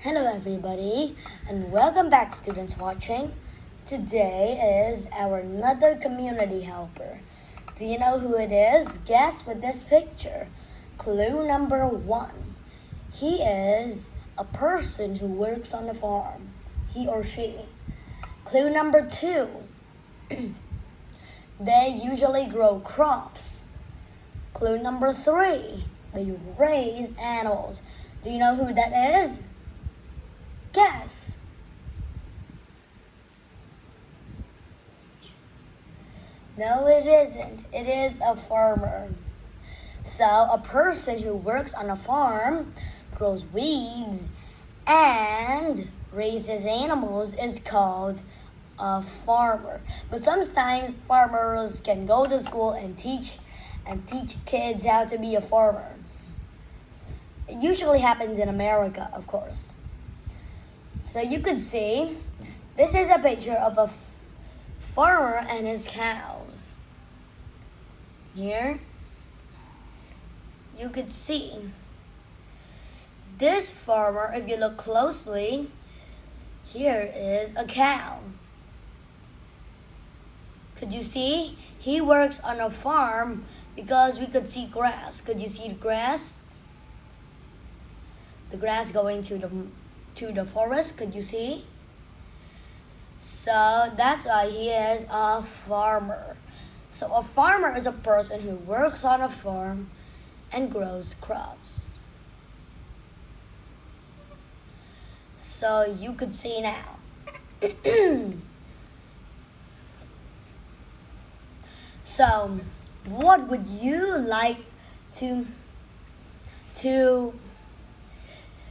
Hello everybody and welcome back students watching. Today is our another community helper. Do you know who it is? Guess with this picture. Clue number 1. He is a person who works on a farm. He or she. Clue number 2. They usually grow crops. Clue number 3. They raise animals. Do you know who that is? Guess. No, it isn't. It is a farmer. So, a person who works on a farm, grows weeds, and raises animals is called a farmer. But sometimes farmers can go to school and teach kids how to be a farmer. It usually happens in America, of course. So you could see, this is a picture of a farmer and his cows. Here, you could see this farmer, if you look closely, here is a cow. Could you see? He works on a farm because we could see grass. Could you see the grass? The grass going to the forest, could you see? So that's why he is a farmer. So a farmer is a person who works on a farm and grows crops. So you could see now. So what would you like to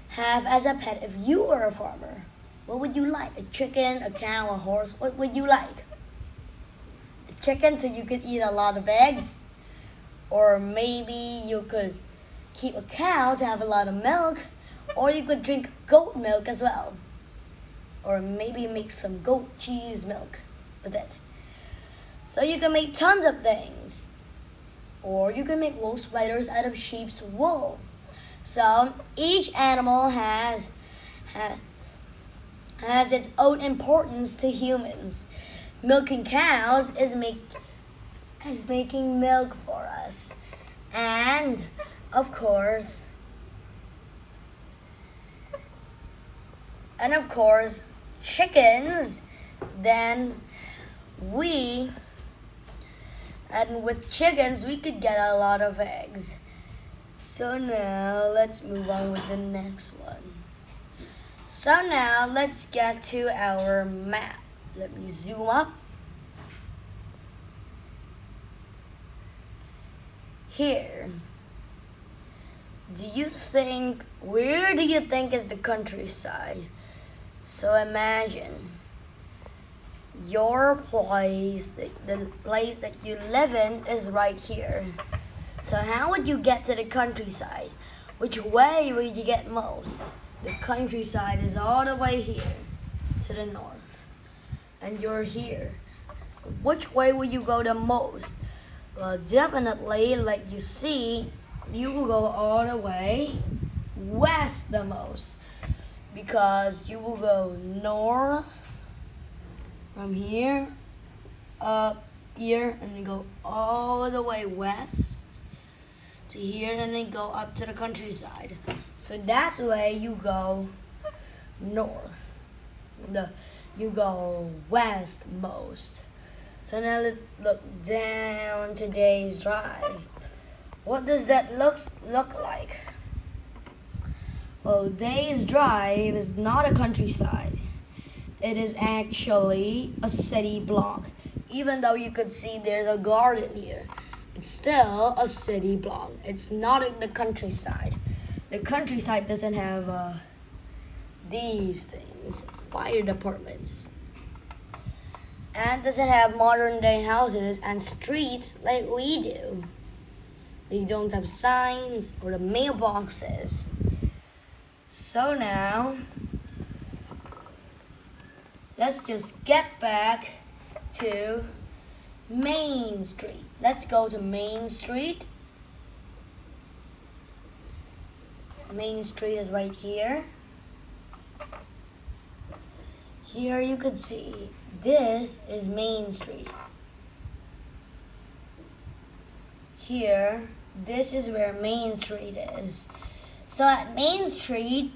have as a pet if you were a farmer? What would you like? A chicken, a cow, a horse? What would you like? A chicken so you could eat a lot of eggs? Or maybe you could keep a cow to have a lot of milk? Or you could drink goat milk as well? Or maybe make some goat cheese milk with it. So you can make tons of things. Or you can make wool sweaters out of sheep's wool. So each animal has its own importance to humans. Milking cows is making milk for us. And of course, chickens, with chickens we could get a lot of eggs. So now let's move on with the next one. So now let's get to our map. Let me zoom up. Here. Where do you think is the countryside? So imagine your place, the place that you live in is right here. So how would you get to the countryside? Which way would you get most? The countryside is all the way here to the north. And you're here. Which way will you go the most? Well, definitely, like you see, you will go all the way west the most. Because you will go north from here, up here, and then go all the way west to here, and then go up to the countryside. So that's the way you go north. You go west most. So now let's look down to Days Drive. What does that look like? Well, Days Drive is not a countryside. It is actually a city block. Even though you could see there's a garden here, it's still a city block. It's not in the countryside. The countryside doesn't have these things, fire departments, and doesn't have modern day houses and streets like we do. They don't have signs or the mailboxes. So now, let's just get back to Main Street. Let's go to Main Street. Main Street is right here. Here you could see this is Main Street. Here, this is where Main Street is. So at Main Street,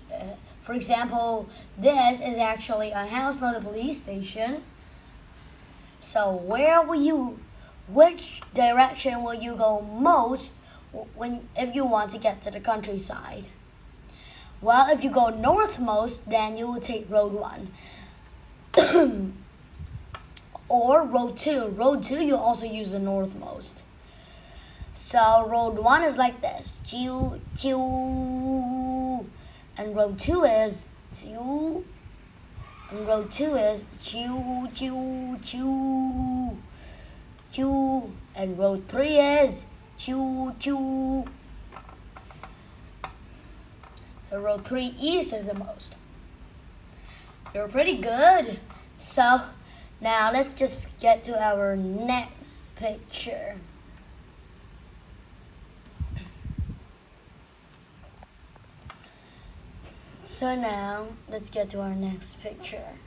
for example, this is actually a house, not a police station. So which direction will you go most if you want to get to the countryside? Well, if you go northmost, then you will take Road 1. Or Road 2. Road 2, you also use the northmost. So Road 1 is like this. Choo, choo. And Road 2 is choo. And Road 2 is choo, choo, choo, choo. And Road 3 is choo, choo. So Road 3 east is the most. You're pretty good. So now let's just get to our next picture. So now let's get to our next picture.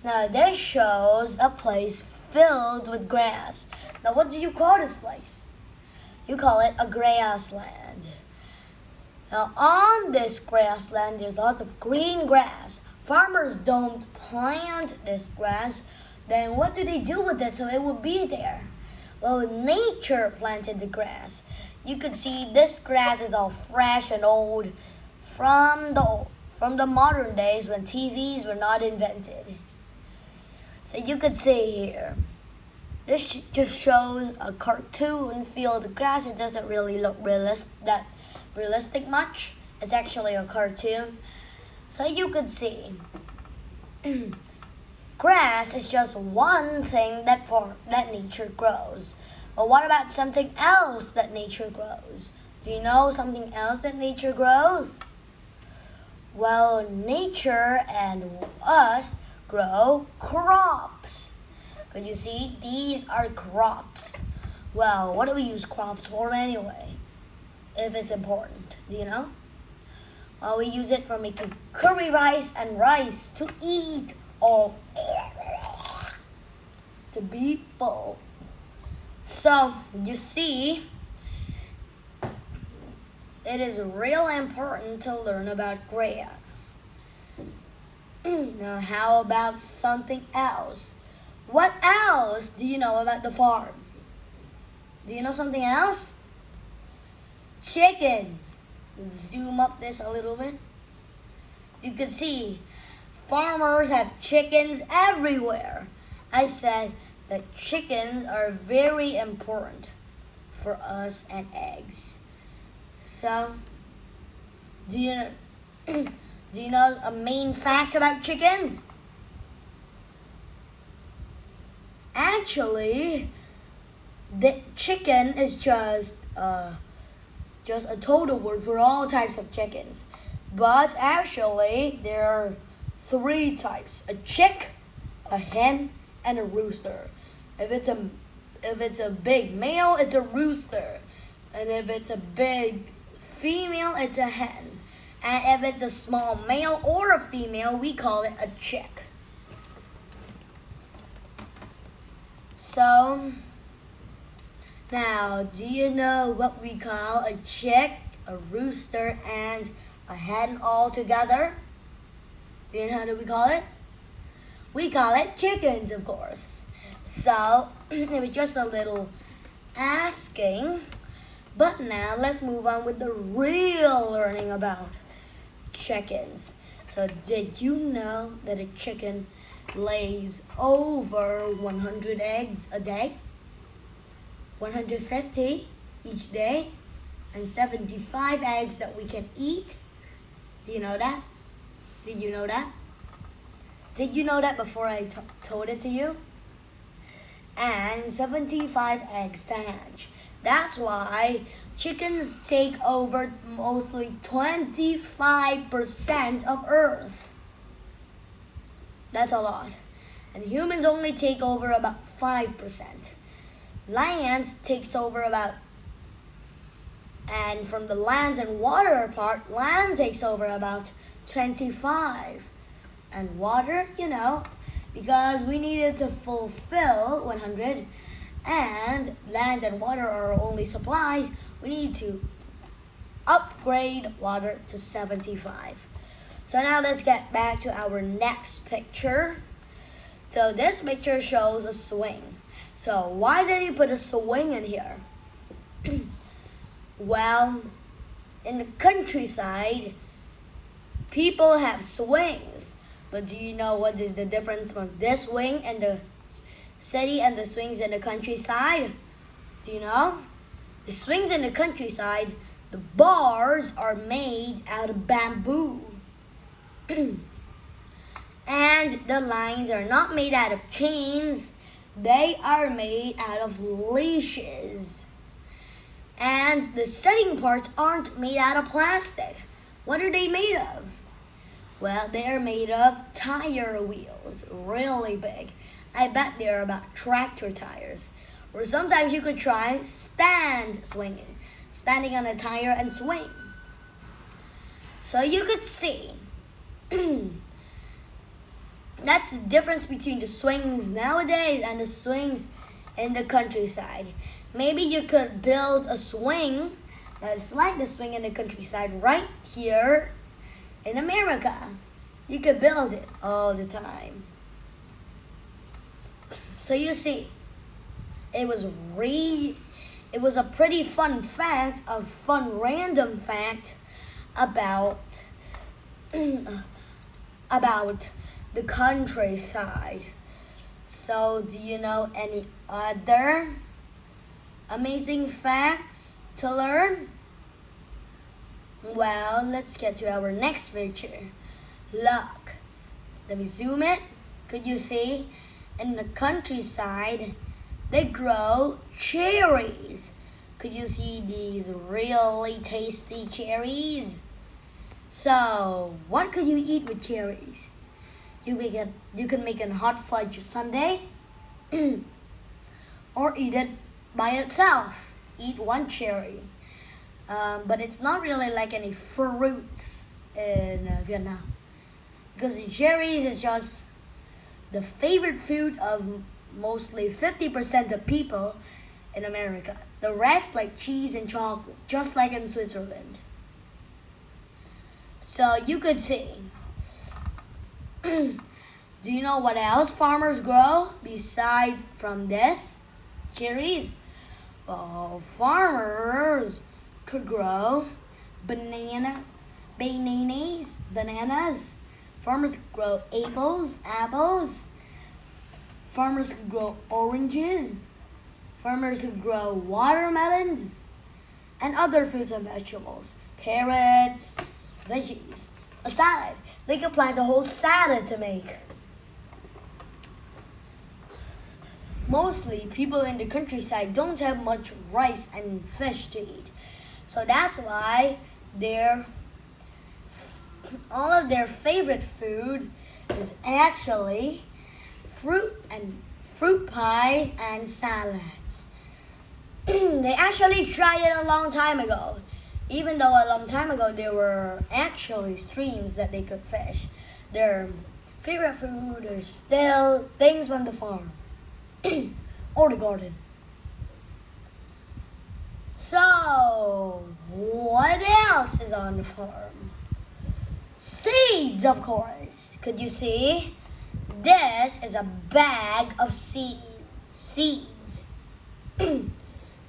Now this shows a place filled with grass. Now what do you call this place? You call it a grassland. Now on this grassland there's lots of green grass. Farmers don't plant this grass. Then what do they do with it so it will be there? Well, nature planted the grass. You could see this grass is all fresh and old from the modern days when TVs were not invented. So you could see here, this just shows a cartoon field of grass. It doesn't really look realistic much. It's actually a cartoon. So you could see, grass is just one thing that nature grows. But what about something else that nature grows? Do you know something else that nature grows? Well, nature and us grow crops. Could you see? These are crops. Well, what do we use crops for anyway? If it's important, do you know? Well, we use it for making curry rice and rice to eat or to be full. So, you see, it is real important to learn about grass. Now, how about something else? What else do you know about the farm? Do you know something else? Chickens. Zoom up this a little bit. You can see farmers have chickens everywhere. I said that chickens are very important for us and eggs. So, do you know a main fact about chickens? Actually, the chicken is just a total word for all types of chickens. But actually, there are 3 types: a chick, a hen, and a rooster. If it's a big male, it's a rooster. And if it's a big female, it's a hen. And if it's a small male or a female, we call it a chick. So, now, do you know what we call a chick, a rooster, and a hen all together? Do you know how we call it? We call it chickens, of course. So, it was just a little asking. But now, let's move on with the real learning about chickens. So, did you know that a chicken lays over 100 eggs a day? 150 each day, and 75 eggs that we can eat. Do you know that? Did you know that? Did you know that before I told it to you? And 75 eggs to hatch. That's why chickens take over mostly 25% of Earth. That's a lot. And humans only take over about 5%. Land takes over and from the land and water part, land takes over about 25. And water, because we needed to fulfill 100, and land and water are our only supplies. We need to upgrade water to 75. So now let's get back to our next picture. So this picture shows a swing. So why did he put a swing in here? Well, in the countryside, people have swings. But do you know what is the difference from this swing in the city and the swings in the countryside? Do you know? The swings in the countryside, the bars are made out of bamboo. And the lines are not made out of chains. They are made out of leashes. And the setting parts aren't made out of plastic. What are they made of? Well, they are made of tire wheels, really big. I bet they're about tractor tires. Or sometimes you could try swinging, standing on a tire and swing. So you could see, that's the difference between the swings nowadays and the swings in the countryside. Maybe you could build a swing that's like the swing in the countryside right here in America. You could build it all the time. So you see, it was a pretty fun fact, a fun random fact about about the countryside. So do you know any other amazing facts to learn? Well, let's get to our next picture. Look, let me zoom it. Could you see? In the countryside, they grow cherries. Could you see these really tasty cherries? So, what could you eat with cherries? You can make a hot fudge sundae, or eat it by itself. Eat one cherry. But it's not really like any fruits in Vietnam, because cherries is just the favorite food of mostly 50% of people in America. The rest like cheese and chocolate, just like in Switzerland. So you could see. Do you know what else farmers grow beside from this? Cherries? Well, farmers could grow bananas. Farmers grow apples. Farmers could grow oranges. Farmers could grow watermelons and other fruits and vegetables. Carrots, veggies, a salad. They could plant a whole salad to make. Mostly, people in the countryside don't have much rice and fish to eat. So that's why all of their favorite food is actually fruit pies and salads. They actually tried it a long time ago. Even though a long time ago there were actually streams that they could fish. Their favorite food is still things from the farm or the garden. So, what else is on the farm? Seeds, of course. Could you see? This is a bag of seeds.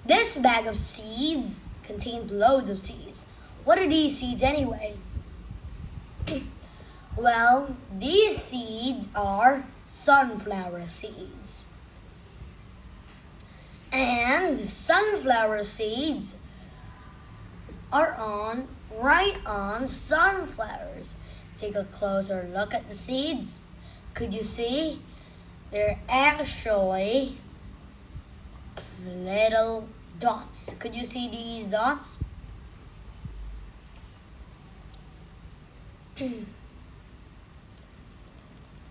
This bag of seeds contains loads of seeds. What are these seeds anyway? Well, these seeds are sunflower seeds. And sunflower seeds are right on sunflowers. Take a closer look at the seeds. Could you see? They're actually little dots. Could you see these dots?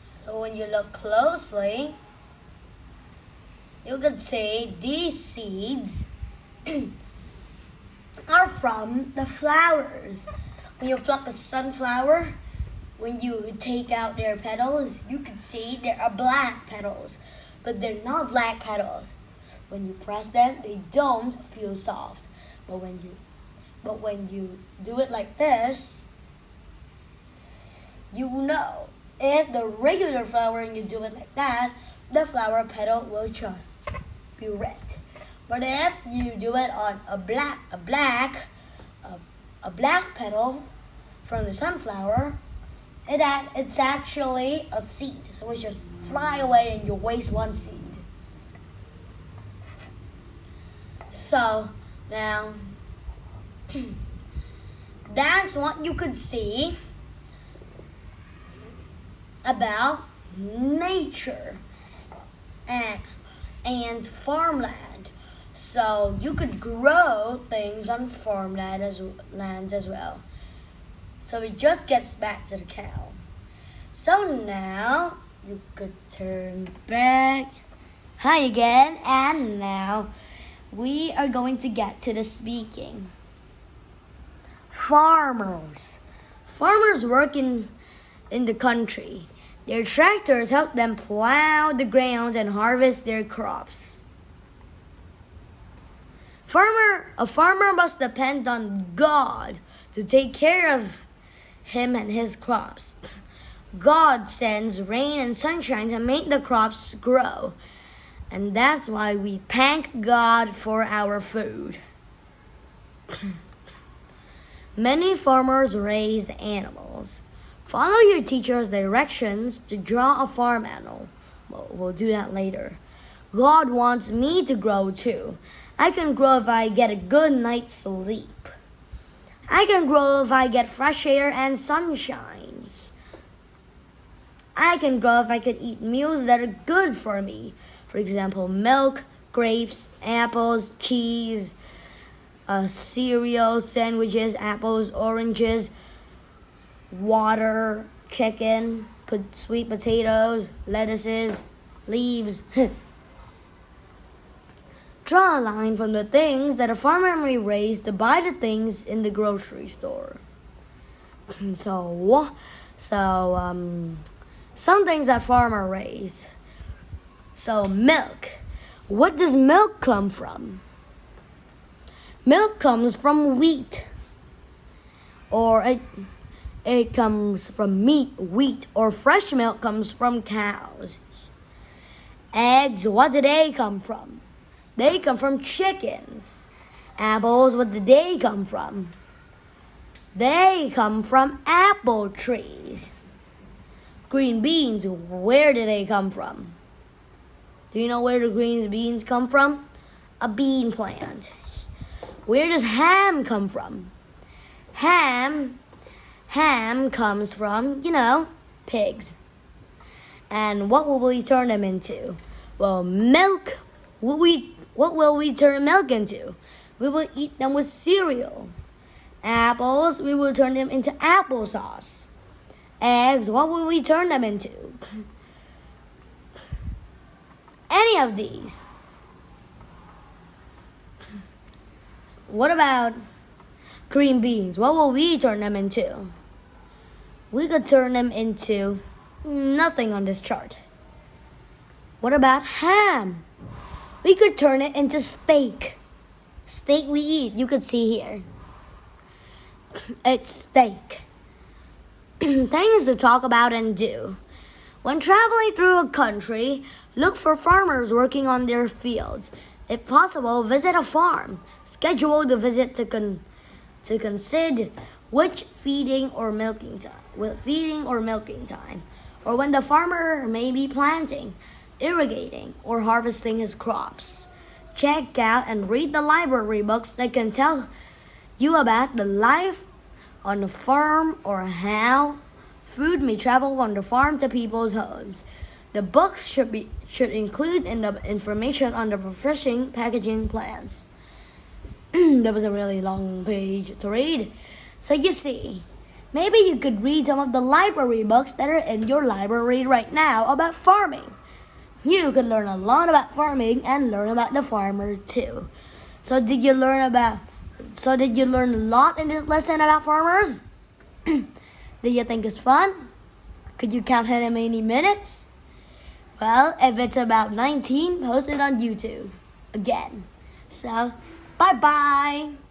So when you look closely, you could see these seeds are from the flowers. When you pluck a sunflower, when you take out their petals, you can see there are black petals, but they're not black petals. When you press them, they don't feel soft. But when you do it like this, you know. If the regular flower and you do it like that, the flower petal will just be red. But if you do it on a black petal from the sunflower, it's actually a seed. So it just fly away and you waste one seed. So now that's what you could see about nature and farmland. So you could grow things on farmland land as well. So it just gets back to the cow. So now you could turn back. Hi again, and now we are going to get to the speaking. Farmers work in the country. Their tractors help them plow the ground and harvest their crops. A farmer must depend on God to take care of him and his crops. God sends rain and sunshine to make the crops grow. And that's why we thank God for our food. Many farmers raise animals. Follow your teacher's directions to draw a farm animal. We'll do that later. God wants me to grow too. I can grow if I get a good night's sleep. I can grow if I get fresh air and sunshine. I can grow if I can eat meals that are good for me. For example, milk, grapes, apples, cheese, cereal, sandwiches, apples, oranges, water, chicken, sweet potatoes, lettuces, leaves. Draw a line from the things that a farmer may raise to buy the things in the grocery store. So some things that farmer raise. So milk. What does milk come from? Milk comes from wheat. Or it comes from meat, wheat, or fresh milk comes from cows. Eggs, what do they come from? They come from chickens. Apples, what do they come from? They come from apple trees. Green beans, where do they come from? Do you know where the green beans come from? A bean plant. Where does ham come from? Ham comes from, pigs. And what will we turn them into? Well, milk. What will we turn milk into? We will eat them with cereal. Apples, we will turn them into applesauce. Eggs, what will we turn them into? Any of these. What about green beans? What will we turn them into? We could turn them into nothing on this chart. What about ham? We could turn it into steak. Steak we eat, you could see here. It's steak. Things to talk about and do. When traveling through a country, look for farmers working on their fields. If possible, visit a farm. Schedule the visit to consider which feeding or milking time, or when the farmer may be planting, irrigating, or harvesting his crops. Check out and read the library books that can tell you about the life on the farm or how food may travel on the farm to people's homes. The books should include the information on the refreshing packaging plans. That was a really long page to read. So you see, maybe you could read some of the library books that are in your library right now about farming. You could learn a lot about farming and learn about the farmer too. So did you learn a lot in this lesson about farmers? Did you think it's fun? Could you count how many minutes? Well, if it's about 19, post it on YouTube again. So, bye bye.